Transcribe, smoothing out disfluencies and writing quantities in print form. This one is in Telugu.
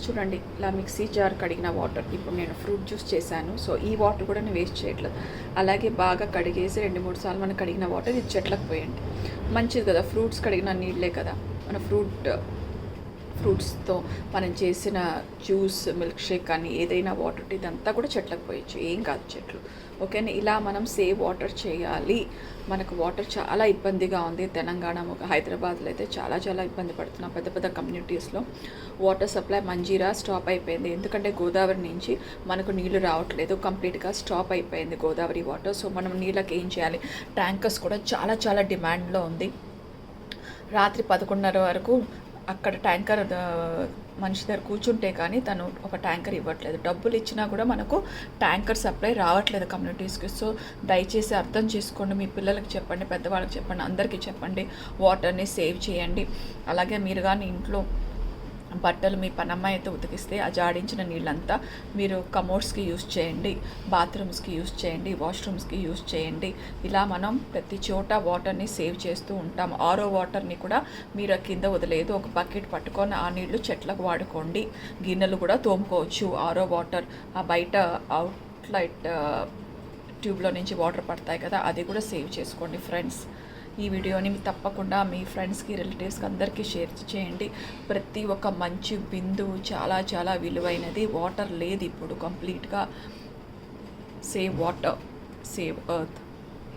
చూడండి, ఇలా మిక్సీ జార్ కడిగిన వాటర్ ఇప్పుడు నేను ఫ్రూట్ జ్యూస్ చేశాను. సో ఈ వాటర్ కూడా నేను వేస్ట్ చేయట్లేదు. అలాగే బాగా కడిగేసి 2-3 సార్లు మనం కడిగిన వాటర్ ఇది చెట్లకు పోయండి. మంచిది కదా, ఫ్రూట్స్ కడిగిన నీళ్ళే కదా. మన ఫ్రూట్స్తో మనం చేసిన జ్యూస్, మిల్క్ షేక్ కానీ ఏదైనా వాటర్ ఇదంతా కూడా చెట్లకు పోయచ్చు, ఏం కాదు చెట్లు. ఓకేనా, ఇలా మనం సేవ్ వాటర్ చేయాలి. మనకు వాటర్ చాలా ఇబ్బందిగా ఉంది. తెలంగాణ, హైదరాబాద్లో అయితే చాలా చాలా ఇబ్బంది పడుతున్నాం. పెద్ద పెద్ద కమ్యూనిటీస్లో వాటర్ సప్లై మంజీరా స్టాప్ అయిపోయింది. ఎందుకంటే గోదావరి నుంచి మనకు నీళ్లు రావట్లేదు, కంప్లీట్గా స్టాప్ అయిపోయింది గోదావరి వాటర్. సో మనం నీళ్ళకి ఏం చేయాలి? ట్యాంకర్స్ కూడా చాలా చాలా డిమాండ్లో ఉంది. రాత్రి 11:30 వరకు అక్కడ ట్యాంకర్ మనిషి దగ్గర కూర్చుంటే కానీ తను ఒక ట్యాంకర్ ఇవ్వట్లేదు. డబ్బులు ఇచ్చినా కూడా మనకు ట్యాంకర్ సప్లై రావట్లేదు కమ్యూనిటీస్కి. సో దయచేసి అర్థం చేసుకోండి, మీ పిల్లలకి చెప్పండి, పెద్దవాళ్ళకి చెప్పండి, అందరికీ చెప్పండి, వాటర్ని సేవ్ చేయండి. అలాగే మీరు కానీ ఇంట్లో బట్టలు మీ పనమ్మాయి అయితే ఉతికిస్తే ఆ జాడించిన నీళ్ళంతా మీరు కమోడ్స్కి యూస్ చేయండి, బాత్రూమ్స్కి యూస్ చేయండి, వాష్రూమ్స్కి యూస్ చేయండి. ఇలా మనం ప్రతి చోట వాటర్ని సేవ్ చేస్తూ ఉంటాం. ఆరో వాటర్ని కూడా మీరు కింద వదిలేదు, ఒక బకెట్ పట్టుకొని ఆ నీళ్లు చెట్లకు వాడుకోండి. గిన్నెలు కూడా తోముకోవచ్చు. ఆరో వాటర్ ఆ బయట అవుట్లెట్ ట్యూబ్లో నుంచి వాటర్ పడతాయి కదా, అది కూడా సేవ్ చేసుకోండి ఫ్రెండ్స్. ఈ వీడియోని తప్పకుండా మీ ఫ్రెండ్స్కి, రిలేటివ్స్కి అందరికీ షేర్ చేయండి. ప్రతి ఒక్క మంచి బిందువు చాలా చాలా విలువైనది. వాటర్ లేదు ఇప్పుడు కంప్లీట్గా. Save water, save earth.